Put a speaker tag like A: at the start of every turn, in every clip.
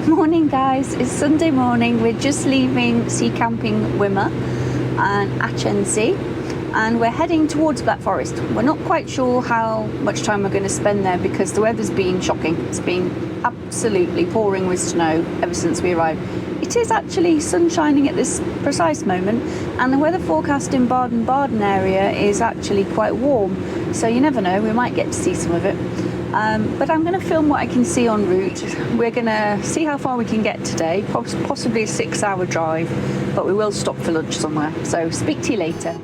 A: Morning guys, it's Sunday morning. We're just leaving Sea Camping Wimmer and Achensee and we're heading towards Black Forest. We're not quite sure how much time we're going to spend there because the weather's been shocking. It's been absolutely pouring with snow ever since we arrived. It is actually sun shining at this precise moment and the weather forecast in Baden Baden area is actually quite warm, so you never know, we might get to see some of it. But I'm going to film what I can see en route. We're going to see how far we can get today, possibly a 6-hour drive, but we will stop for lunch somewhere. So speak to you later.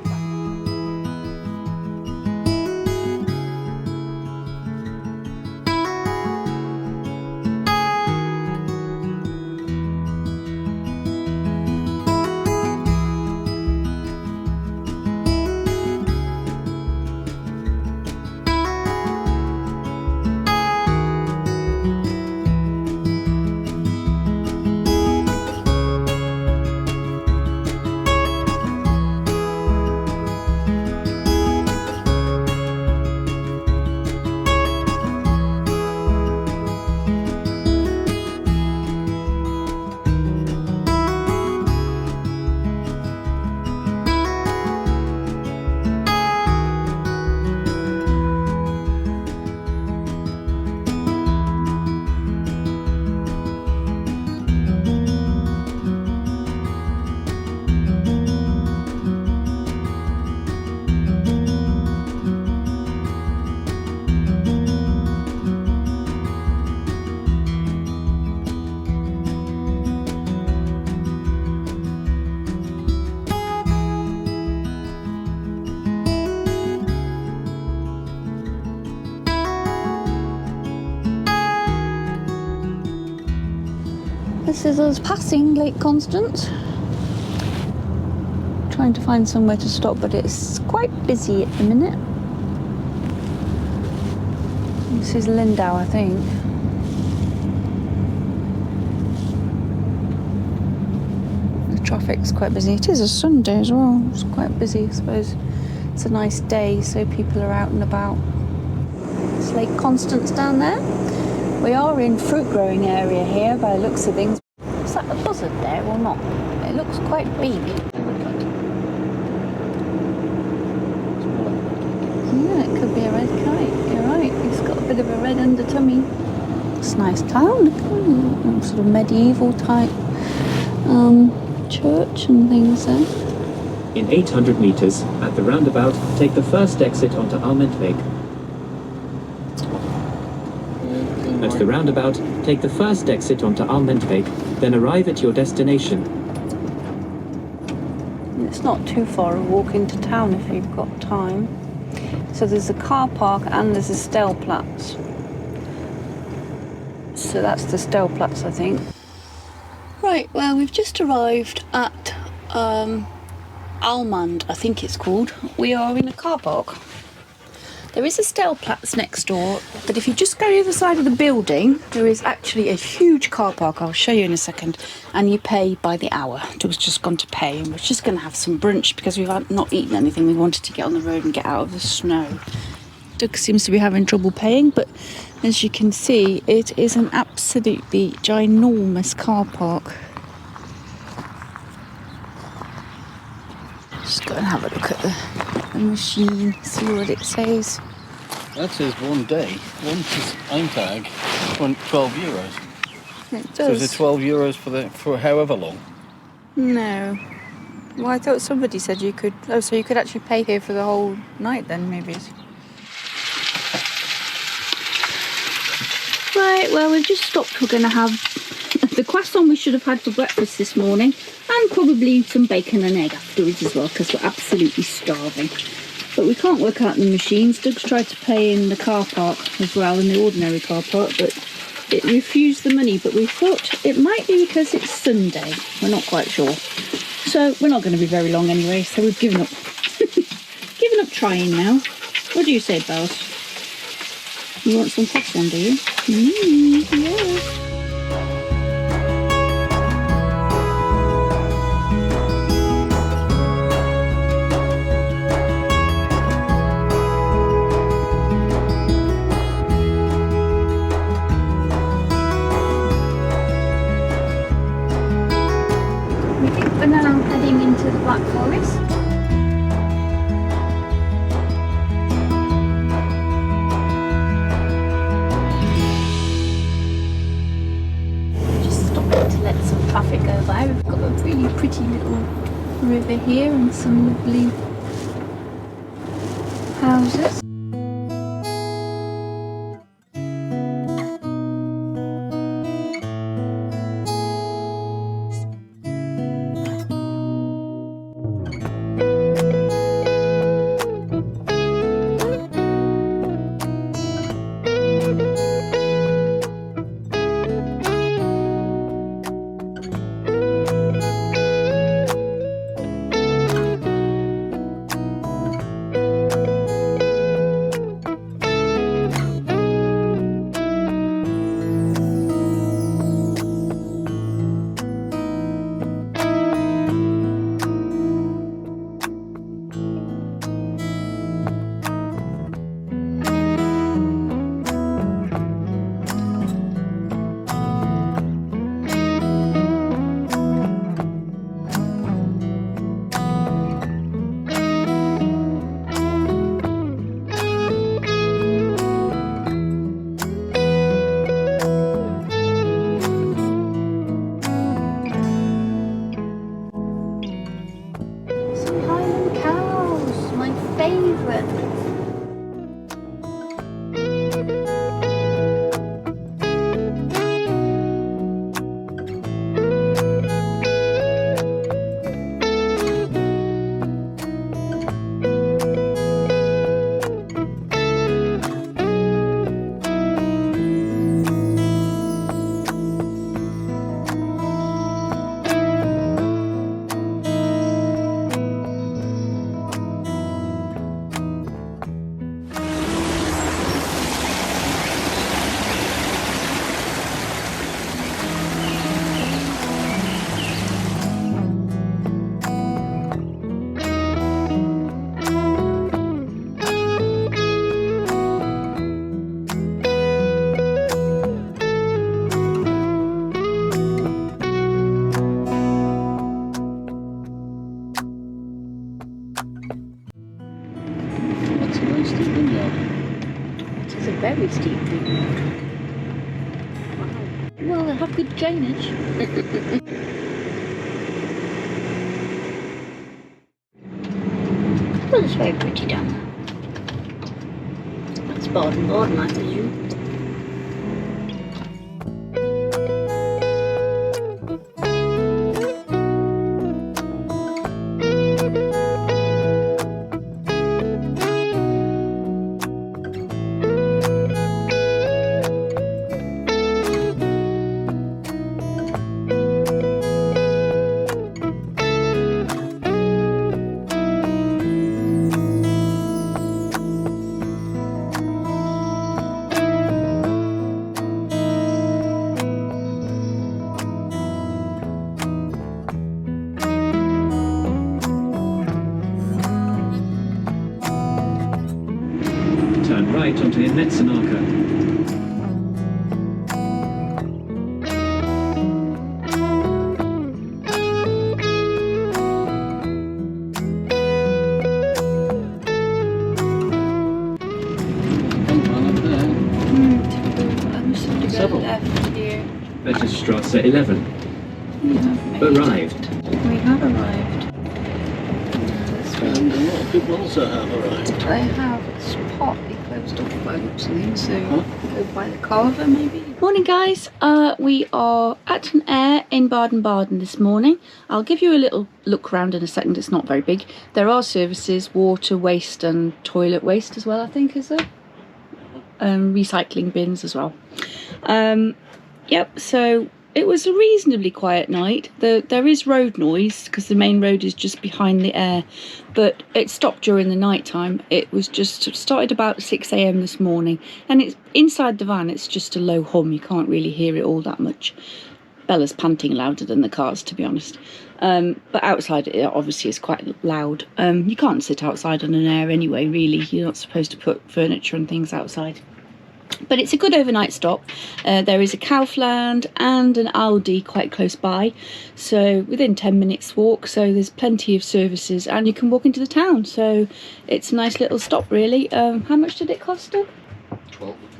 A: This is us passing Lake Constance. Trying to find somewhere to stop, but it's quite busy at the minute. This is Lindau, I think. The traffic's quite busy. It is a Sunday as well. It's quite busy, I suppose. It's a nice day, so people are out and about. It's Lake Constance down there. We are in fruit growing area here by the looks of things. Is that a buzzard there or not? It looks quite big. Yeah, it could be a red kite. You're right. It's got a bit of a red under tummy. It's a nice town. Sort of medieval type church and things there.
B: In 800 meters, at the roundabout, take the first exit onto Allmendweg. At the roundabout, take the first exit onto Allmendweg, then arrive at your destination.
A: It's not too far a walk into town if you've got time. So there's a car park and there's a Stellplatz. So that's the Stellplatz, I think. Right, well, we've just arrived at Allmend, I think it's called. We are in a car park. There is a Stellplatz next door, but if you just go to the other side of the building, there is actually a huge car park. I'll show you in a second. And you pay by the hour. Doug's just gone to pay, and we're just going to have some brunch because we've not eaten anything. We wanted to get on the road and get out of the snow. Doug seems to be having trouble paying, but as you can see, it is an absolutely ginormous car park. Just go and have a look at the machine, see what it says.
C: That says 1 day, one Eintag, 12 euros.
A: It does.
C: So is it 12 euros for however long?
A: No. Well, I thought somebody said you could... Oh, so you could actually pay here for the whole night then, maybe. Right, well, we've just stopped. We're going to have the croissant we should have had for breakfast this morning, and probably some bacon and egg afterwards as well, because we're absolutely starving. But we can't work out the machines. Doug's tried to pay in the car park as well, in the ordinary car park, but it refused the money. But we thought it might be because it's Sunday. We're not quite sure. So we're not going to be very long anyway, so we've given up. Given up trying now. What do you say, Bells? You want some croissant, do you? Yeah. Black Forest. Just stopping to let some traffic go by. We've got a really pretty little river here and some lovely houses. Very steep. Wow. Well, they have good drainage. Well, it's very pretty down there. That's Baden Baden, I presume.
B: Right onto Netzenarka. Strasse 11. Arrived.
A: We have arrived.
C: And a lot of people also have arrived.
A: They have. It's partly closed off by the looks of things, so go by the carver maybe. Morning guys, we are at an Aire in Baden Baden this morning. I'll give you a little look around in a second. It's not very big. There are services, water waste and toilet waste as well, I think, is there? Recycling bins as well. Yep, so it was a reasonably quiet night. There is road noise because the main road is just behind the Aire, but it stopped during the night time. It was just started about 6 AM this morning, and it's inside the van. It's just a low hum. You can't really hear it all that much. Bella's panting louder than the cars, to be honest. But outside it obviously is quite loud. You can't sit outside on an Aire anyway, really. You're not supposed to put furniture and things outside. But it's a good overnight stop. There is a Kaufland and an Aldi quite close by, so within 10 minutes walk, so there's plenty of services and you can walk into the town, so it's a nice little stop really. How much did it cost her?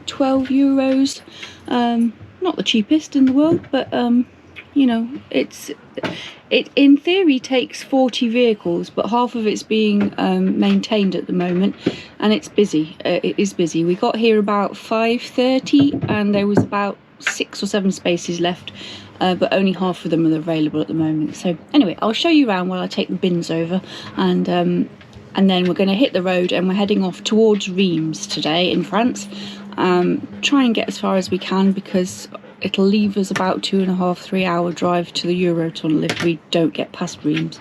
A: 12 euros. Not the cheapest in the world, but you know, it in theory takes 40 vehicles, but half of it's being maintained at the moment, and it's busy. It is busy. We got here about 5:30 and there was about 6 or 7 spaces left, but only half of them are available at the moment. So anyway, I'll show you around while I take the bins over, and then we're going to hit the road and we're heading off towards Reims today in France. Try and get as far as we can, because it'll leave us about 2.5-3 hour drive to the Eurotunnel if we don't get past Reims.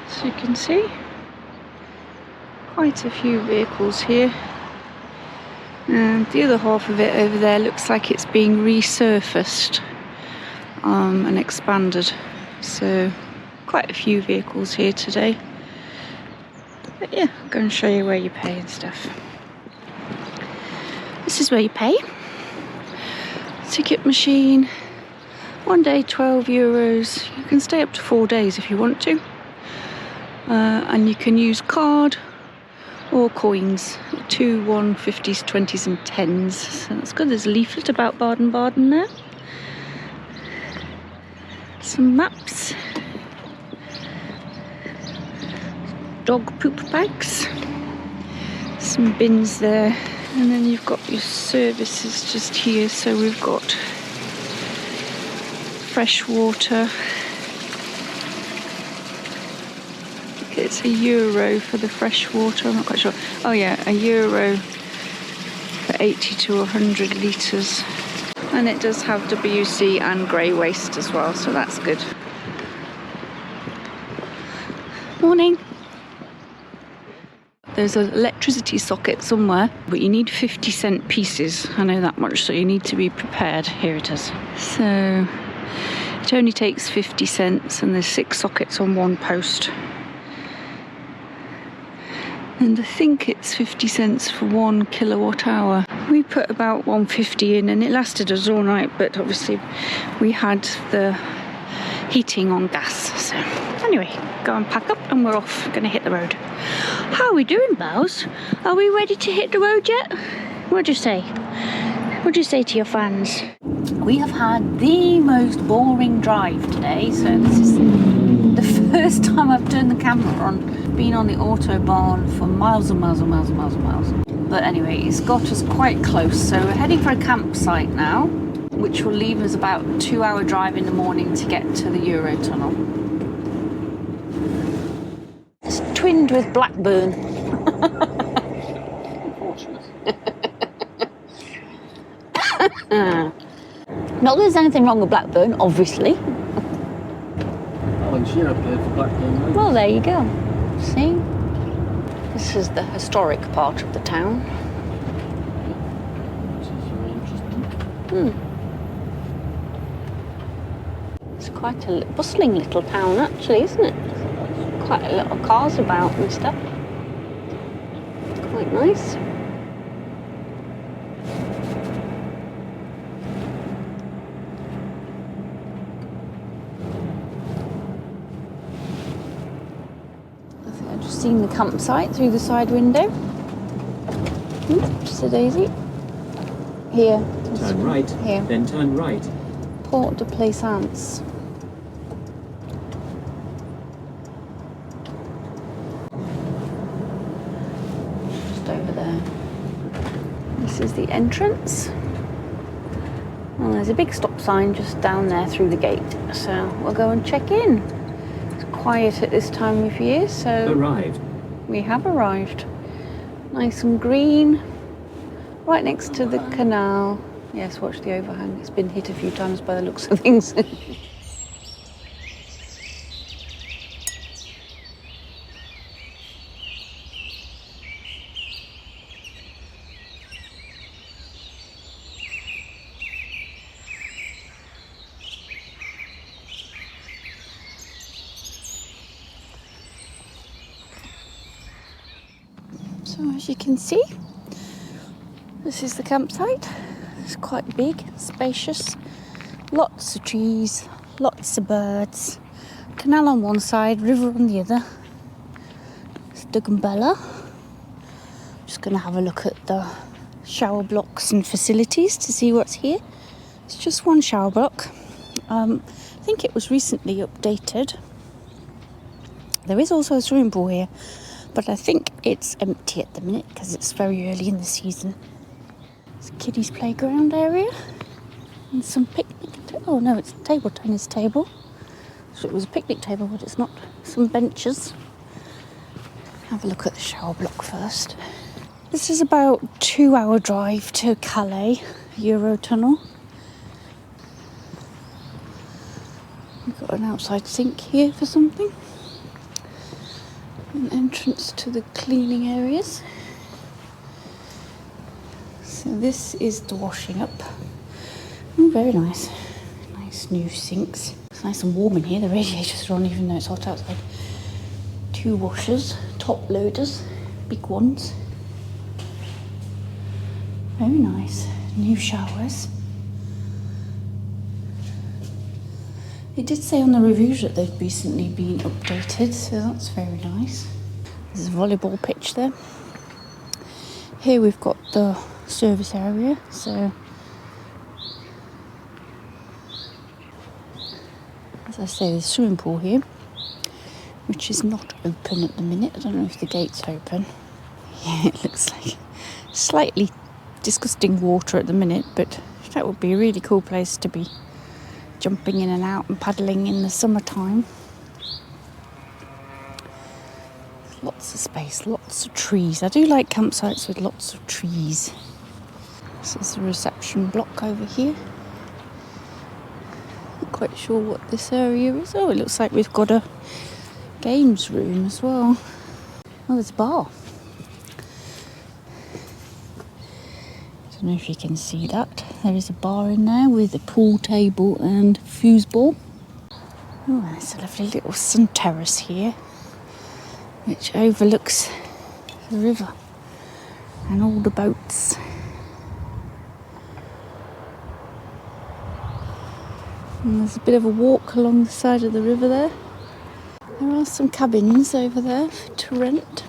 A: So you can see quite a few vehicles here, and the other half of it over there looks like it's being resurfaced and expanded, so quite a few vehicles here today. But yeah, I'm going to show you where you pay and stuff. This is where you pay. Ticket machine. 1 day 12 euros. You can stay up to 4 days if you want to. And you can use card or coins. 2, 1, 50s, 20s and 10s. So that's good. There's a leaflet about Baden Baden there. Some maps. Dog poop bags. Some bins there. And then you've got your services just here. So we've got fresh water. It's €1 for the fresh water. I'm not quite sure. Oh yeah, €1 for 80 to 100 litres. And it does have WC and grey waste as well, so that's good. Morning. There's an electricity socket somewhere, but you need 50-cent pieces. I know that much, so you need to be prepared. Here it is. So it only takes 50 cents and there's 6 sockets on one post. And I think it's 50 cents for 1 kilowatt hour. We put about 150 in and it lasted us all night, but obviously we had the heating on gas. So anyway, go and pack up and we're off. We're going to hit the road. How are we doing, Bows? Are we ready to hit the road yet? What'd you say? What'd you say to your fans? We have had the most boring drive today, so this is the first time I've turned the camera on. Been on the Autobahn for miles and miles and miles and miles and miles. But anyway, it's got us quite close, so we're heading for a campsite now, which will leave us about a 2-hour drive in the morning to get to the Eurotunnel. It's twinned with Blackburn. Not that there's anything wrong with Blackburn, obviously.
C: Oh, and she had played for Blackburn.
A: Well, there you go. See? This is the historic part of the town.
C: This is very interesting.
A: It's quite a bustling little town, actually, isn't it? Quite a lot of cars about and stuff. Quite nice. I've just seen the campsite through the side window. Just a daisy. Here.
B: Turn right,
A: Here.
B: then turn right.
A: Port du Plaisance. Just over there. This is the entrance. And there's a big stop sign just down there through the gate. So we'll go and check in. It's quiet at this time of year, so
B: Arrived.
A: we have arrived. Nice and green. Right next to the canal. Yes, watch the overhang. It's been hit a few times by the looks of things. So as you can see, this is the campsite. It's quite big, spacious, lots of trees, lots of birds, canal on one side, river on the other. It's Dugumbella. Just going to have a look at the shower blocks and facilities to see what's here. It's just one shower block. I think it was recently updated. There is also a swimming pool here, but I think it's empty at the minute because it's very early in the season. It's a kiddies playground area and some picnic. Oh no, it's a table tennis table. So it was a picnic table, but it's not. Some benches. Have a look at the shower block first. This is about a 2-hour drive to Calais, Eurotunnel. We've got an outside sink here for something. An entrance to the cleaning areas. So this is the washing up. Oh, very nice. Nice new sinks. It's nice and warm in here. The radiators are on even though it's hot outside. 2 washers, top loaders, big ones. Very nice. New showers. It did say on the reviews that they've recently been updated, so that's very nice. There's a volleyball pitch there. Here we've got the service area, so as I say, there's a swimming pool here, which is not open at the minute. I don't know if the gate's open. Yeah, it looks like slightly disgusting water at the minute, but that would be a really cool place to be jumping in and out and paddling in the summertime. Lots of space, lots of trees. I do like campsites with lots of trees. This is the reception block over here. Not quite sure what this area is. Oh, it looks like we've got a games room as well. Oh, there's a bar. I don't know if you can see that. There is a bar in there with a pool table and foosball. Oh, there's a lovely little sun terrace here, which overlooks the river and all the boats. And there's a bit of a walk along the side of the river there. There are some cabins over there to rent.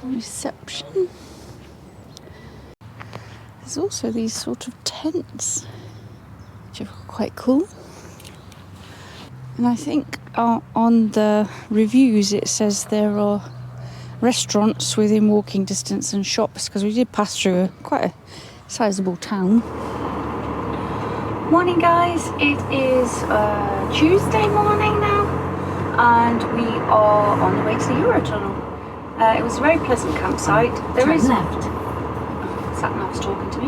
A: Reception. There's also these sort of tents, which are quite cool. And I think on the reviews it says there are restaurants within walking distance and shops, because we did pass through quite a sizable town. Morning guys, it is Tuesday morning now, and we are on the way to the Eurotunnel. It was a very pleasant campsite. There is left. Sat nav's talking to me.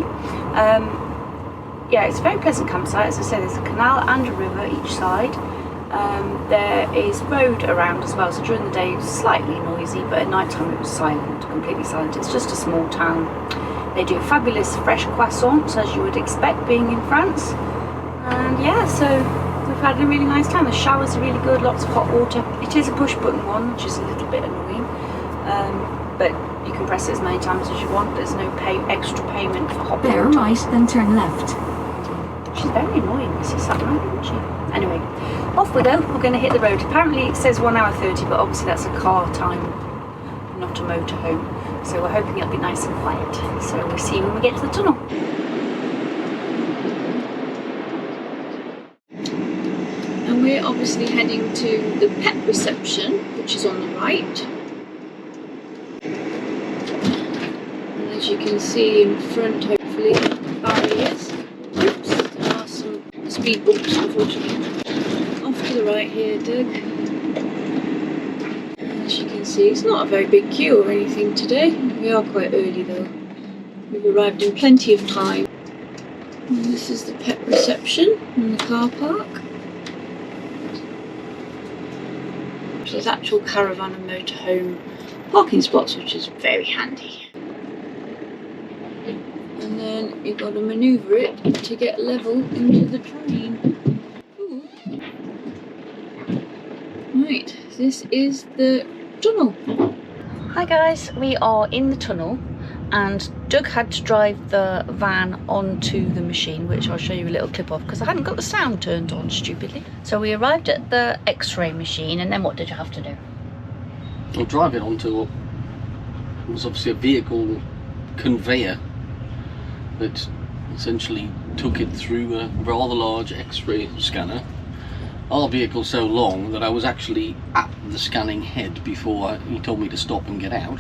A: Yeah, it's a very pleasant campsite. As I said, there's a canal and a river each side. There is road around as well, so during the day it's slightly noisy, but at night time it was silent, completely silent. It's just a small town. They do fabulous fresh croissants, as you would expect being in France. And yeah, so we've had a really nice time. The showers are really good, lots of hot water. It is a push button one, which is a little bit annoying. But you can press it as many times as you want. There's no extra payment for hot water.
D: Bear right, then turn left.
A: She's very annoying, Mrs. Satman, isn't she? Anyway, off we go. We're going to hit the road. Apparently it says 1 hour 30, but obviously that's a car time, not a motorhome. So we're hoping it'll be nice and quiet. So we'll see you when we get to the tunnel. And we're obviously heading to the pet reception, which is on the right. As you can see in front, hopefully, barriers. Oops, there are some speed bumps, unfortunately. Off to the right here, Doug. As you can see, it's not a very big queue or anything today. We are quite early though. We've arrived in plenty of time. And this is the pet reception in the car park. There's actual caravan and motorhome parking spots, which is very handy. And then you've got to manoeuvre it to get level into the train. Ooh. Right, this is the tunnel. Hi guys, we are in the tunnel and Doug had to drive the van onto the machine, which I'll show you a little clip of because I hadn't got the sound turned on stupidly. So we arrived at the x-ray machine, and then what did you have to do?
C: I'll drive it onto what was obviously a vehicle conveyor that essentially took it through a rather large x-ray scanner. Our vehicle's so long that I was actually at the scanning head before he told me to stop and get out.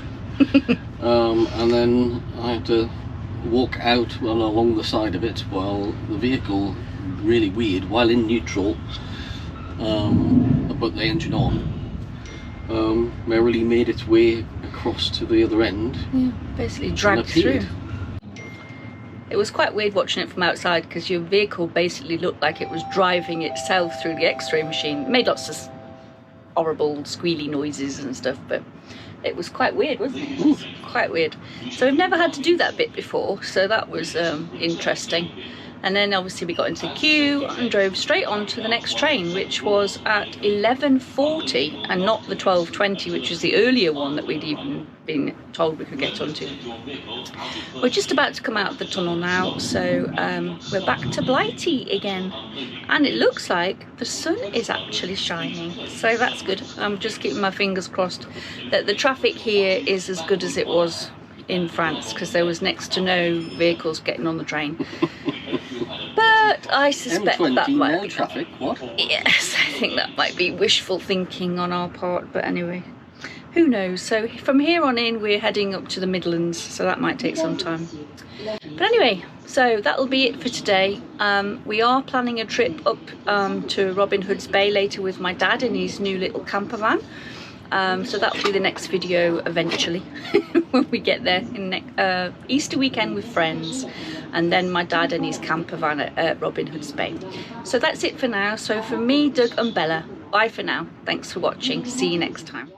C: And then I had to walk out along the side of it while the vehicle, really weird, while in neutral, but the engine on, merrily made its way across to the other end.
A: Yeah, basically dragged through. It was quite weird watching it from outside because your vehicle basically looked like it was driving itself through the x-ray machine. It made lots of horrible squealy noises and stuff, but it was quite weird, wasn't it? It was quite weird. So we've never had to do that bit before, so that was interesting. And then obviously we got into the queue and drove straight on to the next train, which was at 11:40 and not the 12:20, which was the earlier one that we'd even been told we could get onto. We're just about to come out of the tunnel now, so we're back to Blighty again. And it looks like the sun is actually shining, so that's good. I'm just keeping my fingers crossed that the traffic here is as good as it was in France, because there was next to no vehicles getting on the train. But I suspect that might be
C: traffic. What?
A: Yes, I think that might be wishful thinking on our part, but anyway, who knows. So from here on in we're heading up to the Midlands, so that might take some time. But anyway, so that'll be it for today. We are planning a trip up to Robin Hood's Bay later with my dad in his new little camper van. So that'll be the next video eventually when we get there in Easter weekend with friends, and then my dad and his camper van at Robin Hood's Bay. So that's it for now. So for me, Doug and Bella, bye for now. Thanks for watching. See you next time.